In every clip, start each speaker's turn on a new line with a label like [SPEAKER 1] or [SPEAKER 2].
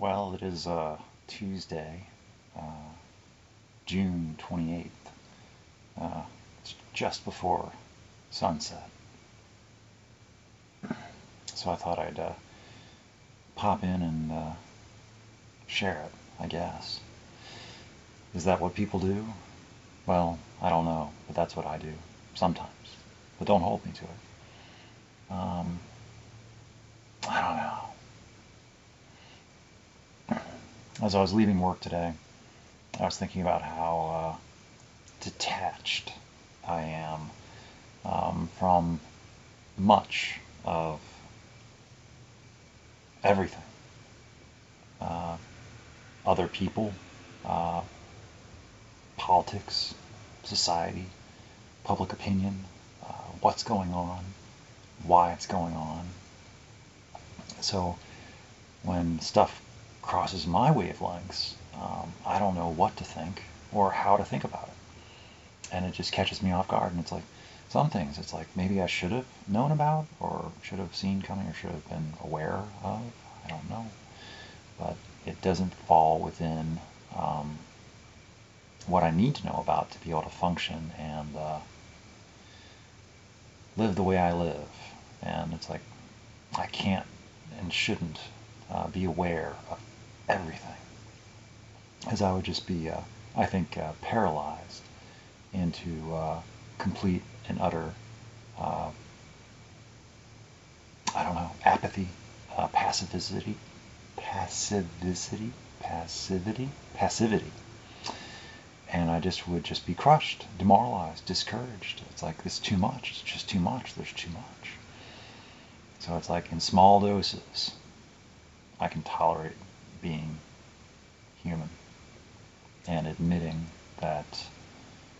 [SPEAKER 1] Well, it is Tuesday, uh, June 28th. It's just before sunset. So I thought I'd pop in and share it, I guess. Is that what people do? Well, I don't know, but that's what I do sometimes. But don't hold me to it. I don't know. As I was leaving work today, I was thinking about how detached I am from much of everything. Uh, Other people, uh, politics, society, public opinion, what's going on, why it's going on. So when stuff crosses my wavelengths, I don't know what to think or how to think about it. And it just catches me off guard. And it's like some things, it's like maybe I should have known about or should have seen coming or should have been aware of. I don't know. But it doesn't fall within what I need to know about to be able to function and live the way I live. And it's like I can't and shouldn't be aware of everything, as I would just be, I think, paralyzed into complete and utter, I don't know, apathy, passivity, passivity. And I just would just be crushed, demoralized, discouraged. It's like, it's too much. It's just too much. There's too much. So it's like in small doses, I can tolerate being human and admitting that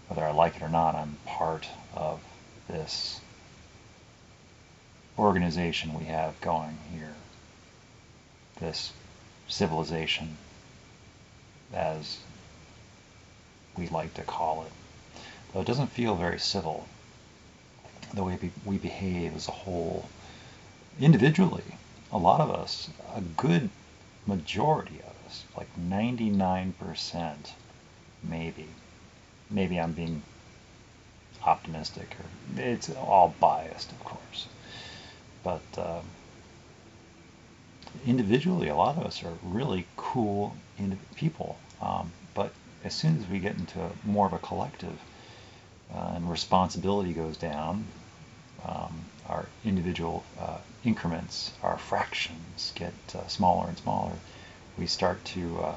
[SPEAKER 1] whether I like it or not, I'm part of this organization we have going here, this civilization, as we like to call it. Though it doesn't feel very civil, the way we behave as a whole. Individually, a lot of us, a good majority of us, like 99%, maybe I'm being optimistic, or it's all biased, of course. But individually, a lot of us are really cool people. But as soon as we get into more of a collective and responsibility goes down, our individual increments, our fractions get smaller and smaller. We start to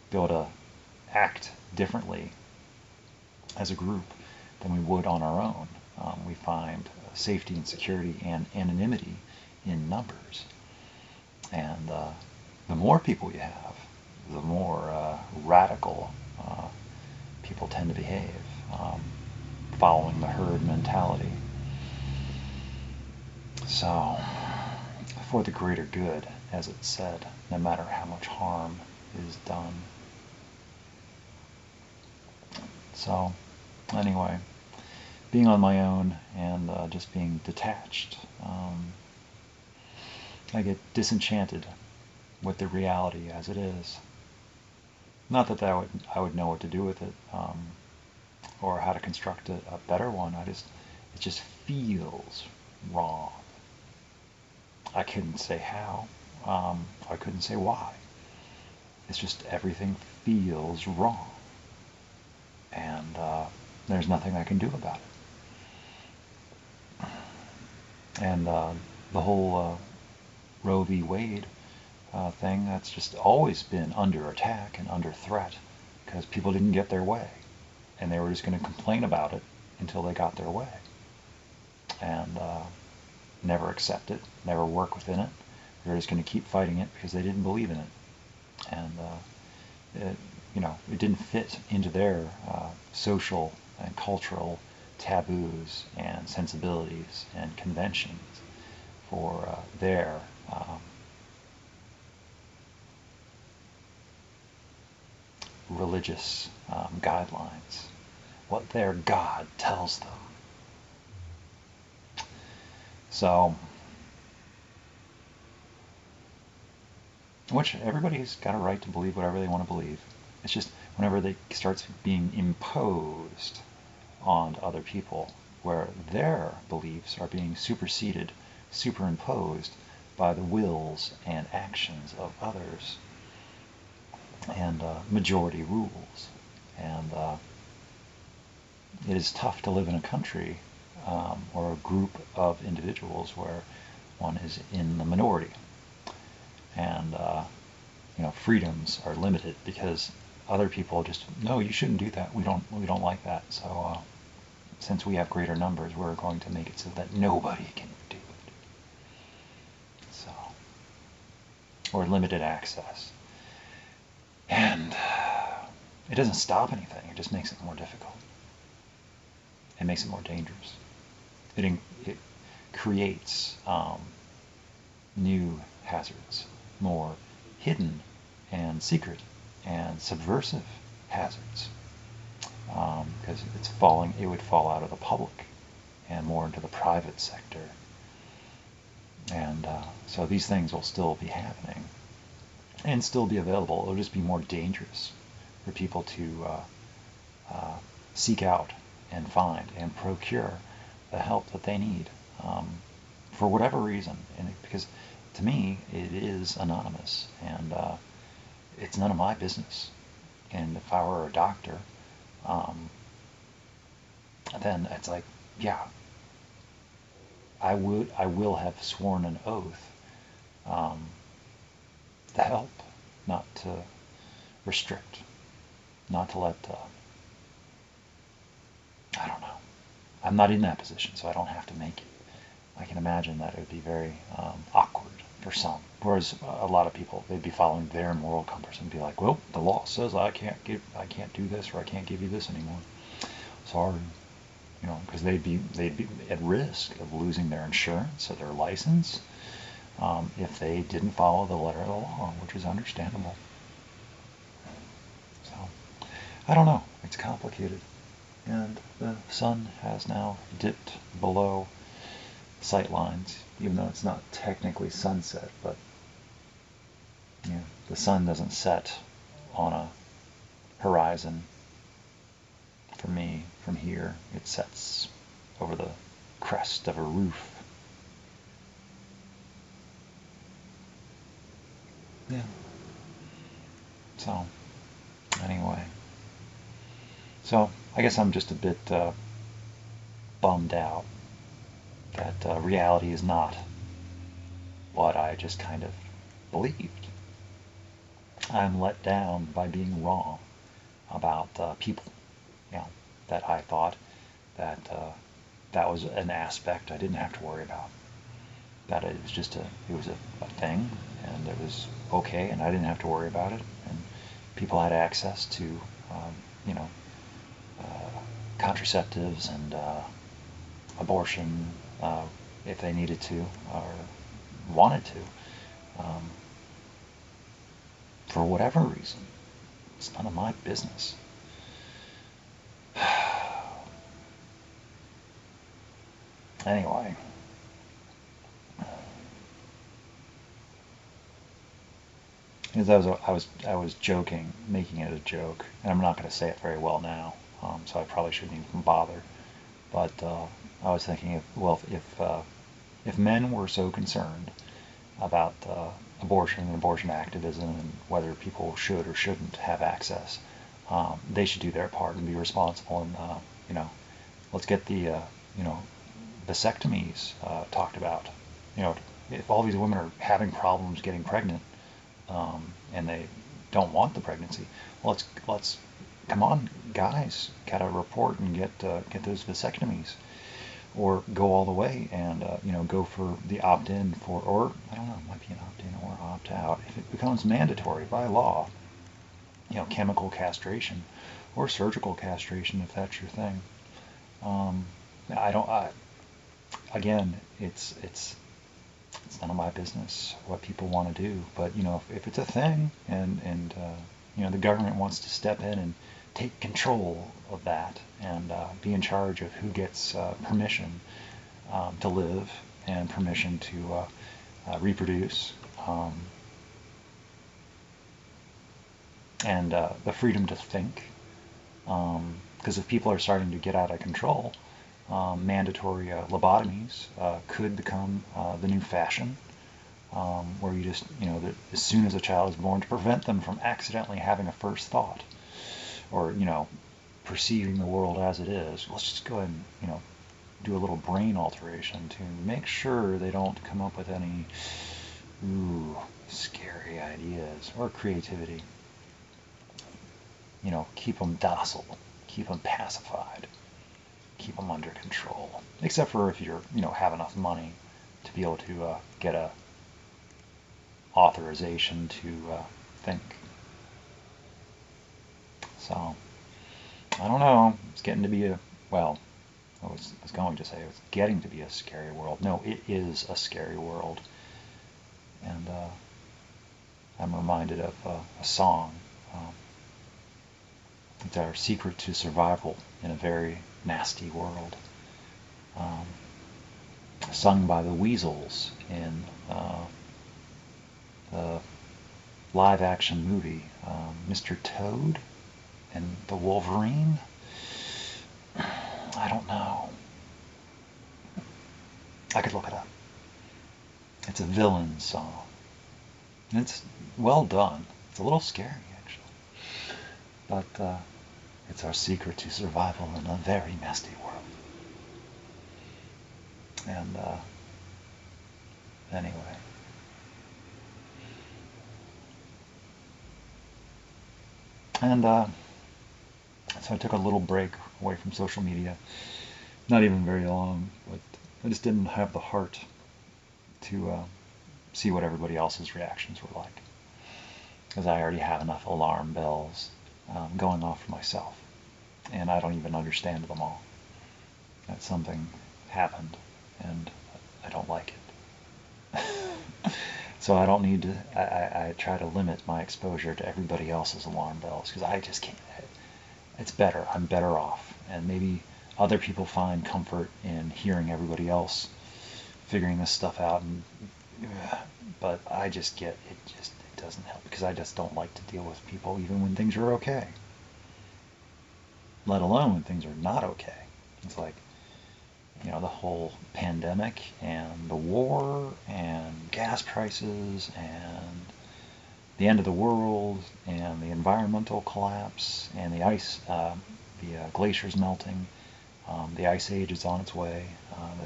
[SPEAKER 1] be able to act differently as a group than we would on our own. We find safety and security and anonymity in numbers. And the more people you have, the more radical people tend to behave, following the herd mentality. So, for the greater good, as it's said, no matter how much harm is done. So, anyway, being on my own and just being detached, I get disenchanted with the reality as it is. Not that I would know what to do with it, or how to construct a better one. It just feels wrong. I couldn't say how. I couldn't say why. It's just everything feels wrong. And there's nothing I can do about it. And the whole Roe v. Wade thing, that's just always been under attack and under threat because people didn't get their way. And they were just going to complain about it until they got their way. And never accept it, never work within it. They were just going to keep fighting it because they didn't believe in it. And it didn't fit into their social and cultural taboos and sensibilities and conventions for their religious guidelines, what their God tells them. So which everybody's got a right to believe whatever they want to believe. It's just whenever they starts being imposed on other people, where their beliefs are being superseded, superimposed by the wills and actions of others, and majority rules. And it is tough to live in a country or a group of individuals where one is in the minority, and freedoms are limited because other people just, no, you shouldn't do that. We don't like that. So since we have greater numbers, we're going to make it so that nobody can do it. So, or limited access. And it doesn't stop anything. It just makes it more difficult. It makes it more dangerous. It creates new hazards, more hidden and secret and subversive hazards, because it would fall out of the public and more into the private sector. And so these things will still be happening and still be available. It'll just be more dangerous for people to seek out and find and procure the help that they need, for whatever reason. And because to me, it is anonymous, and it's none of my business. And if I were a doctor, then it's like, yeah, I will have sworn an oath to help, not to restrict, not to let. I don't know. I'm not in that position, so I don't have to make it. I can imagine that it would be very awkward for some. Whereas a lot of people, they'd be following their moral compass and be like, well, the law says I can't do this, or I can't give you this anymore. Sorry. Because they'd be at risk of losing their insurance or their license if they didn't follow the letter of the law, which is understandable. So, I don't know. It's complicated. And the sun has now dipped below sight lines, even though it's not technically sunset, but the sun doesn't set on a horizon for me from here. It sets over the crest of a roof. Yeah. So, anyway. So, I guess I'm just a bit bummed out that reality is not what I just kind of believed. I'm let down by being wrong about people. That I thought that that was an aspect I didn't have to worry about. That it was just it was a thing, and it was okay, and I didn't have to worry about it. And people had access to, contraceptives and abortion if they needed to or wanted to, for whatever reason. It's none of my business. Anyway, because I was joking, making it a joke, and I'm not going to say it very well now, so I probably shouldn't even bother. But I was thinking, if men were so concerned about abortion and abortion activism and whether people should or shouldn't have access, they should do their part and be responsible. And let's get the vasectomies talked about. If all these women are having problems getting pregnant, and they don't want the pregnancy, well, let's come on, guys, gotta report and get those vasectomies, or go all the way and go for the opt-in or I don't know, it might be an opt-in or opt-out if it becomes mandatory by law. Chemical castration or surgical castration if that's your thing. Again, it's none of my business what people want to do. But if it's a thing, and the government wants to step in and take control of that and be in charge of who gets permission to live and permission to reproduce, and the freedom to think. Because if people are starting to get out of control, mandatory lobotomies could become the new fashion, where you just, as soon as a child is born, to prevent them from accidentally having a first thought, or, perceiving the world as it is. Let's just go ahead and, do a little brain alteration to make sure they don't come up with any, scary ideas or creativity. Keep them docile, keep them pacified, keep them under control. Except for if you're, have enough money to be able to get a authorization to think. So, I don't know. It's getting to be I was going to say it's getting to be a scary world. No, it is a scary world. And I'm reminded of a song. It's our secret to survival in a very nasty world. Sung by the Weasels in the live-action movie Mr. Toad and the Wolverine. I don't know. I could look it up. It's a villain song. And it's well done. It's a little scary, actually. But it's our secret to survival in a very nasty world. And anyway. And so I took a little break away from social media. Not even very long, but I just didn't have the heart to see what everybody else's reactions were like. Because I already have enough alarm bells going off for myself. And I don't even understand them all. That something happened, and I don't like it. So I don't need to, I try to limit my exposure to everybody else's alarm bells, because I just can't. It's better. I'm better off. And maybe other people find comfort in hearing everybody else figuring this stuff out. But I just get, it doesn't help, because I just don't like to deal with people even when things are okay. Let alone when things are not okay. It's like, the whole pandemic and the war and gas prices and the end of the world and the environmental collapse and the ice, the glaciers melting. The ice age is on its way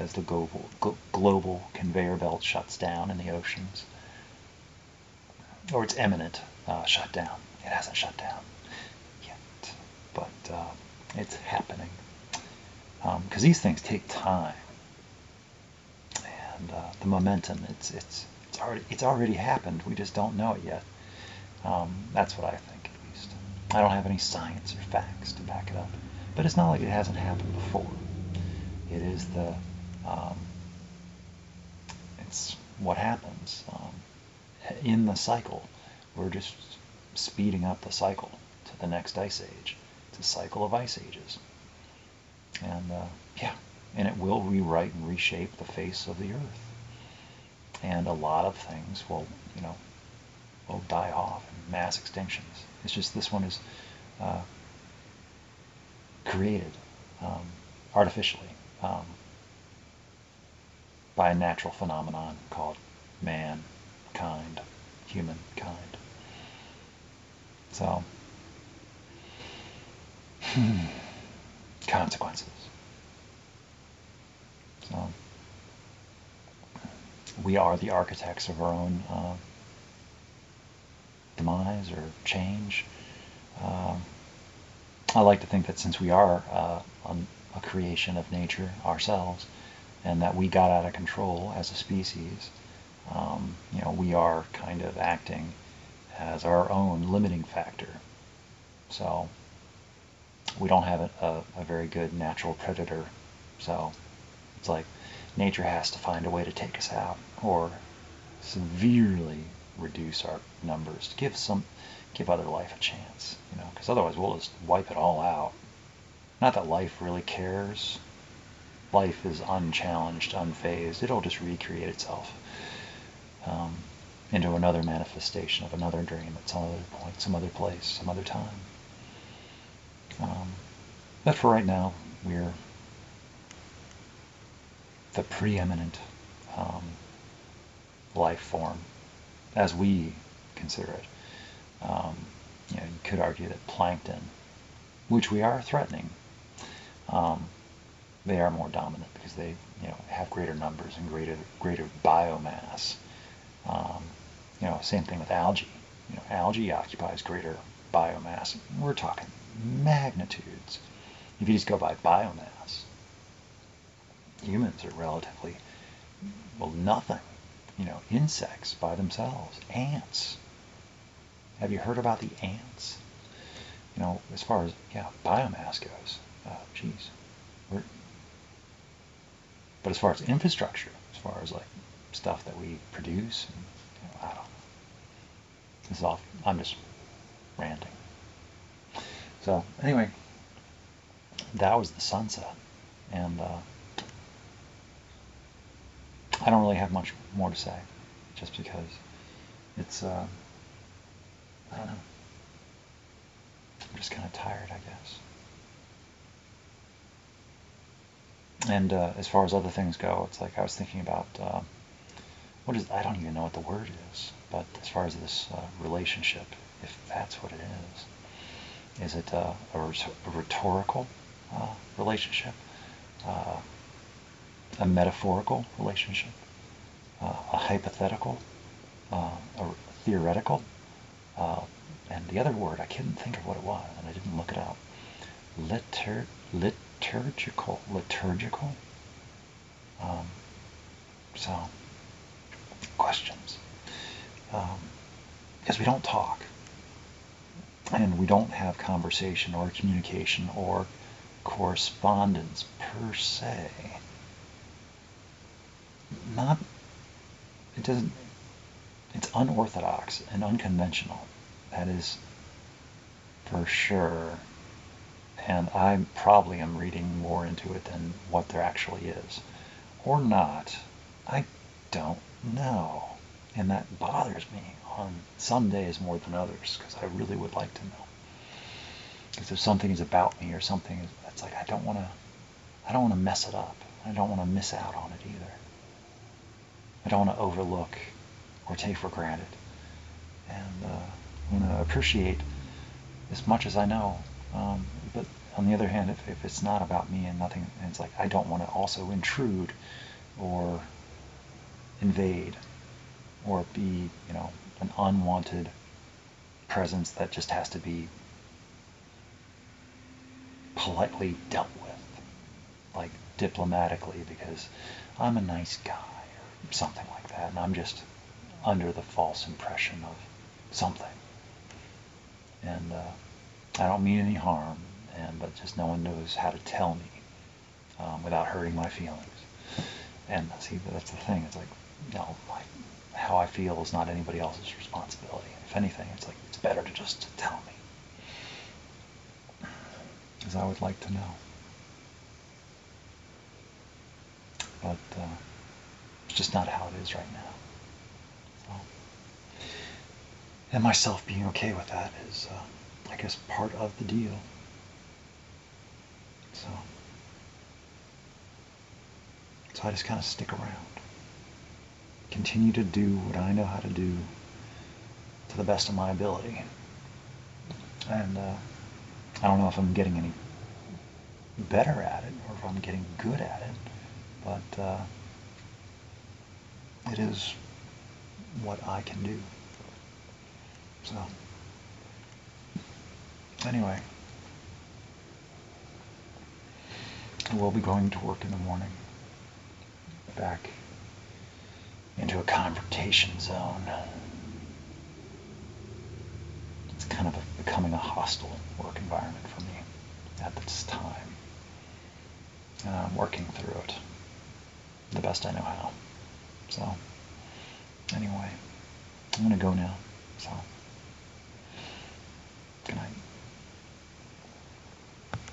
[SPEAKER 1] as the global conveyor belt shuts down in the oceans. Or it's imminent shutdown. It hasn't shut down yet, but it's happening. Because these things take time, and the momentum, it's already happened. We just don't know it yet. That's what I think, at least. I don't have any science or facts to back it up, but it's not like it hasn't happened before. It is it's what happens in the cycle. We're just speeding up the cycle to the next ice age. It's a cycle of ice ages. And and it will rewrite and reshape the face of the earth. And a lot of things will die off in mass extinctions. It's just this one is created artificially by a natural phenomenon called mankind, humankind. So, consequences. So, we are the architects of our own demise or change. I like to think that since we are a creation of nature ourselves, and that we got out of control as a species, we are kind of acting as our own limiting factor. So we don't have a very good natural predator. So it's like nature has to find a way to take us out, or severely reduce our numbers to give other life a chance, because otherwise we'll just wipe it all out. Not that life really cares. Life is unchallenged, unfazed. It'll just recreate itself. into another manifestation of another dream at some other point, some other place, some other time. But for right now, we're the preeminent life form, as we consider it. You could argue that plankton, which we are threatening, they are more dominant because they, have greater numbers and greater biomass. Same thing with algae. Algae occupies greater biomass. We're talking magnitudes. If you just go by biomass, humans are relatively, nothing. Insects by themselves, ants. Have you heard about the ants? As far as biomass goes, geez, but as far as infrastructure, as far as like stuff that we produce, I don't know. This is off. I'm just ranting. So anyway, that was the sunset, and I don't really have much more to say, just because it's I don't know. I'm just kind of tired, I guess. And as far as other things go, it's like I was thinking about I don't even know what the word is, but as far as this relationship, if that's what it is it a rhetorical relationship, a metaphorical relationship, a hypothetical, a theoretical, and the other word, I couldn't think of what it was, and I didn't look it up. Liturgical. So, questions. Because we don't talk, and we don't have conversation or communication or correspondence per se. It's unorthodox and unconventional. That is for sure. And I probably am reading more into it than what there actually is. Or not. I don't know. And that bothers me on some days more than others, because I really would like to know. Because if something is about me or something, it's like I don't want to mess it up. I don't want to miss out on it either. I don't want to overlook or take for granted. And I want to appreciate as much as I know. But on the other hand, if it's not about me and nothing, and it's like I don't want to also intrude or invade or be, an unwanted presence that just has to be politely dealt with, like diplomatically, because I'm a nice guy or something like that, and I'm just under the false impression of something. And I don't mean any harm, but just no one knows how to tell me without hurting my feelings. And see, that's the thing. It's like, how I feel is not anybody else's responsibility. If anything, it's like it's better to just tell me, because I would like to know. But it's just not how it is right now. So, and myself being okay with that is, I guess, part of the deal. So I just kind of stick around. Continue to do what I know how to do to the best of my ability. And I don't know if I'm getting any better at it or if I'm getting good at it, but it is what I can do. So, anyway, I will be going to work in the morning, back into a confrontation zone. It's kind of becoming a hostile work environment for me at this time. And I'm working through it the best I know how. So, anyway, I'm going to go now. So, good night.